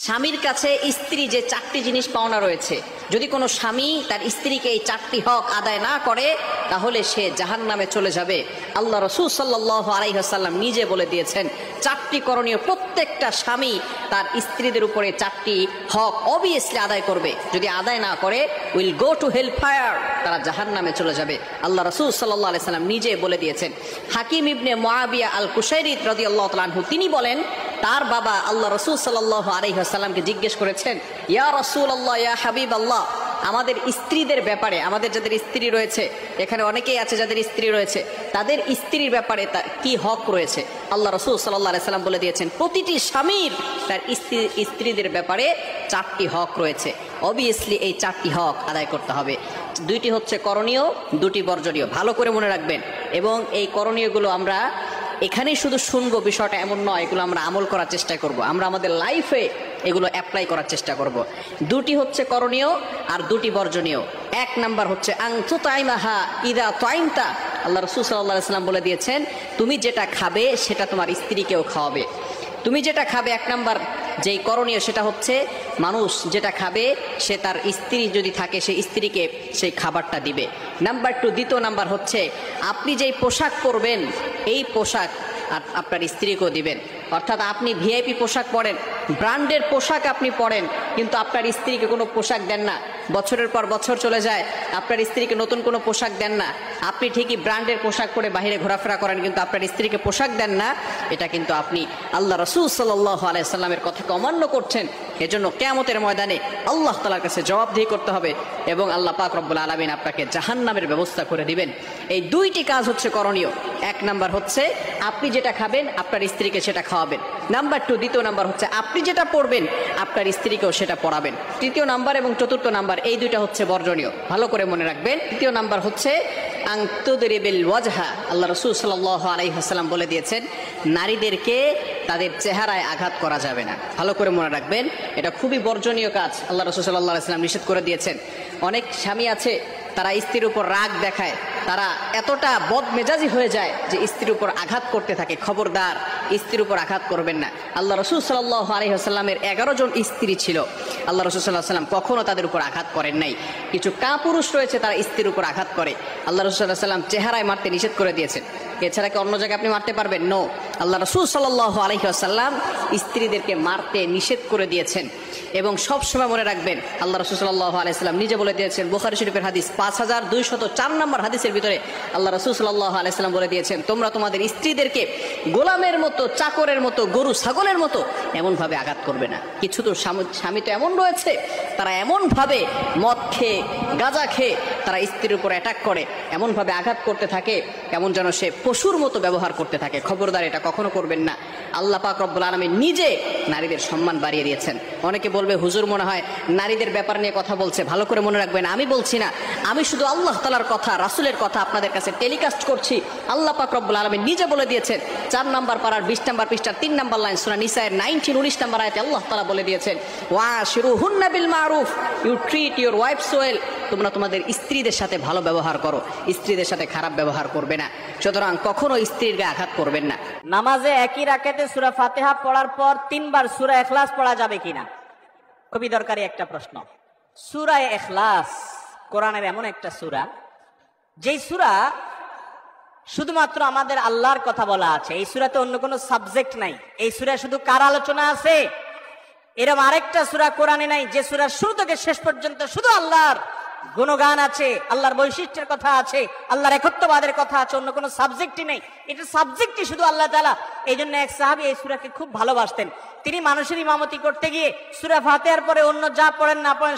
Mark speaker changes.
Speaker 1: স্বামীর কাছে স্ত্রী যে 4টি জিনিস পাওনা রয়েছে, যদি কোনো স্বামী তার স্ত্রীকে এই 4টি হক আদায় না করে তাহলে সে জাহান্নামে চলে যাবে। আল্লাহ রাসূল সাল্লাল্লাহু আলাইহি ওয়াসাল্লাম নিজে বলে দিয়েছেন 4টি করণীয় প্রত্যেকটা স্বামী তার স্ত্রীদের উপরে 4টি হক অবভিয়াসলি আদায় করবে। যদি আদায় না করে will go to hell fire, তারা জাহান্নামে চলে যাবে। আল্লাহ রাসূল সাল্লাল্লাহু আলাইহি ওয়াসাল্লাম নিজে বলে দিয়েছেন। হাকিম ইবনে মুআবিয়া আল কুশাইরি রাদিয়াল্লাহু তাআলা আনহু তিনি বলেন, তার বাবা আল্লাহ রাসূল সাল্লাল্লাহু আলাইহি ওয়াসাল্লামকে জিজ্ঞেস করেছেন, ইয়া রাসূলুল্লাহ, ইয়া হাবিবাল্লাহ, আমাদের স্ত্রীদের ব্যাপারে, আমাদের যাদের স্ত্রী রয়েছে, এখানে অনেকেই আছে যাদের স্ত্রী রয়েছে, তাদের স্ত্রীর ব্যাপারে কি হক রয়েছে? আল্লাহ রাসূল সাল্লাল্লাহু আলাইহি ওয়াসাল্লাম বলে দিয়েছেন, প্রতিটি স্বামীর তার স্ত্রীদের ব্যাপারে 4টি হক রয়েছে। অবভিয়াসলি এই 4টি হক আদায় করতে হবে। 2টি হচ্ছে করণীয়, 2টি বর্জনীয়। ভালো করে মনে রাখবেন। এবং এই করণীয়গুলো আমরা এখানেই শুধু শুনবো বিষয়টা এমন নয়, এগুলো আমরা আমল করার চেষ্টা করব, আমরা আমাদের লাইফে এগুলো অ্যাপ্লাই করার চেষ্টা করব। 2টি হচ্ছে করণীয় আর 2টি বর্জনীয়। 1 নাম্বার হচ্ছে আন তুতাইমাহা ইদা তাইমতা। আল্লাহ রাসূল সাল্লাল্লাহু আলাইহি ওয়াসাল্লাম বলে দিয়েছেন, তুমি যেটা খাবে সেটা তোমার স্ত্রীকেও খাওয়াবে। তুমি যেটা খাবে 1 নাম্বার যেই করণীয় সেটা হচ্ছে মানুষ যেটা খাবে সে তার স্ত্রী যদি থাকে সেই স্ত্রীকে সেই খাবারটা দিবে। নাম্বার 2, দ্বিতীয় নাম্বার হচ্ছে আপনি যেই পোশাক পরবেন এই পোশাক আপনার স্ত্রীকেও দিবেন। অর্থাৎ আপনি ভিআইপি পোশাক পরেন, ব্র্যান্ডের পোশাক আপনি পরেন, কিন্তু আপনার স্ত্রীকে কোনো পোশাক দেন না, বছরের পর বছর চলে যায়, আপনার স্ত্রীকে নতুন কোনো পোশাক দেন না। আপনি ঠিকই ব্র্যান্ডের পোশাক পরে বাইরে ঘোরাফেরা করেন, কিন্তু আপনার স্ত্রীকে পোশাক দেন না। এটা কিন্তু আপনি আল্লাহ রাসূল সাল্লাল্লাহু আলাইহি ওয়াসাল্লামের কথাকে অমান্য করছেন। এজন্য কিয়ামতের ময়দানে আল্লাহ তাআলার কাছে জবাবদিহি করতে হবে এবং আল্লাহ পাক রব্বুল আলামিন আপনাকে জাহান্নামের ব্যবস্থা করে দিবেন। এই 2টি কাজ হচ্ছে করণীয়। 1 নাম্বার হচ্ছে আপনি যেটা খাবেন আপনার স্ত্রীকে সেটা খাওয়াবেন। নাম্বার 2, দ্বিতীয় নাম্বার হচ্ছে আপনি যেটা পড়বেন আপনার স্ত্রীকেও সেটা পড়াবেন। তৃতীয় নাম্বার এবং চতুর্থ নাম্বার এই 2টা হচ্ছে বর্জনীয়। ভালো করে মনে রাখবেন। তৃতীয় নাম্বার হচ্ছে আন তুদরিবিল ওয়াজহা। আল্লাহ রাসূল সাল্লাল্লাহু আলাইহি ওয়াসাল্লাম বলে দিয়েছেন, নারীদেরকে তাদের চেহারায় আঘাত করা যাবে না। ভালো করে মনে রাখবেন, এটা খুবই বর্জনীয় কাজ। আল্লাহ রাসূল সাল্লাল্লাহু আলাইহি ওয়াসাল্লাম নিষেধ করে দিয়েছেন। অনেক স্বামী আছে তারা স্ত্রীর উপর রাগ দেখায়, তারা এতটা বদমেজাজি হয়ে যায় যে স্ত্রীর উপর আঘাত করতে থাকে। খবরদার, স্ত্রীর উপর আঘাত করবেন না। আল্লাহ রাসূল সাল্লাল্লাহু আলাইহি ওয়াসাল্লামের 11 জন স্ত্রী ছিল। আল্লাহ রাসূল সাল্লাল্লাহু আলাইহি ওয়াসাল্লাম কখনো তাদের উপর আঘাত করেন নাই। কিছু কাপুরুষ রয়েছে তারা স্ত্রীর উপর আঘাত করে। আল্লাহ রাসূল সাল্লাল্লাহু আলাইহি ওয়াসাল্লাম চেহারায় মারতে নিষেধ করে দিয়েছেন। এছাড়া কি অন্য জায়গায় আপনি মারতে পারবেন? নো। আল্লাহ রাসূল সাল্লাল্লাহু আলাইহি ওয়াসাল্লাম স্ত্রীদেরকে মারতে নিষেধ করে দিয়েছেন। এবং সব সময় মনে রাখবেন, আল্লাহ রাসূল সাল্লাল্লাহু আলাইহি ওয়াসাল্লাম নিজে বলে দিয়েছেন, বুখারী শরীফের হাদিস 5204 নম্বর হাদিসের ভিতরে আল্লাহ রাসূল সাল্লাল্লাহু আলাইহি ওয়াসাল্লাম বলে দিয়েছেন, তোমরা তোমাদের স্ত্রীদেরকে গোলামের মতো, চাকরের মতো, গরু ছাগলের মতো এমনভাবে আঘাত করবে না। কিছু তো স্বামী তো এমন রয়েছে তারা এমনভাবে মদ খেয়ে, গাঁজা খেয়ে তারা স্ত্রীর উপর অ্যাটাক করে, এমনভাবে আঘাত করতে থাকে কেমন যেন সে পশুর মতো ব্যবহার করতে থাকে। খবরদার, এটা কখনো করবেন না। আল্লাহ পাক রব্বুল আলামিন নিজে নারীদের সম্মান বাড়িয়ে দিয়েছেন। অনেকে বলবে, হুজুর মনে হয় নারীদের ব্যাপার নিয়ে কথা বলছে। ভালো করে মনে রাখবেন, আমি বলছি না, আমি শুধু আল্লাহ তাআলার কথা, রাসূলের কথা আপনাদের কাছে টেলিকাস্ট করছি। আল্লাহ পাক রব্বুল আলামিন নিজে বলে দিয়েছেন, 4 নম্বর পারার 20 নম্বর পৃষ্ঠার 3 নম্বর লাইন সূরা নিসায়ের 19 নম্বর আয়াতে আল্লাহ তাআলা বলে দিয়েছেন, ওয়াশিরুহুন্না বিল মারুফ, you treat your wives well. তোমরা তোমাদের স্ত্রীদের সাথে ভালো ব্যবহার করো, স্ত্রীদের সাথে খারাপ ব্যবহার করবে না। সুতরাং কখনো স্ত্রীর গায়ে আঘাত করবেন না।
Speaker 2: নামাজে একই রাকাতে সূরা ফাতিহা পড়ার পর 3 বার সূরা ইখলাস পড়া যাবে কিনা? খুবই দরকারি একটা প্রশ্ন। সূরা ইখলাস কোরআনের এমন একটা সূরা, যেই সূরা শুধুমাত্র আমাদের আল্লাহর কথা বলা আছে। এই সূরাতে অন্য কোনো সাবজেক্ট নাই। এই সূরায় শুধু কার আলোচনা আছে? এরকম আরেকটা সূরা কোরআনে নাই যে সূরার শুরু থেকে শেষ পর্যন্ত শুধু আল্লাহর গুণগান আছে, আল্লাহর বৈশিষ্ট্যের কথা আছে, আল্লাহর একত্ববাদের কথা আছে, অন্য কোনো সাবজেক্টই নেই। এটা সাবজেক্টই শুধু আল্লাহ তাআলা। এই জন্য এক সাহাবী এই সূরাকে খুব ভালোবাসতেন। তিনি মানুষের ইমামতি করতে গিয়ে সূরা ফাতিহার পরে অন্য যা পড়েন না পড়েন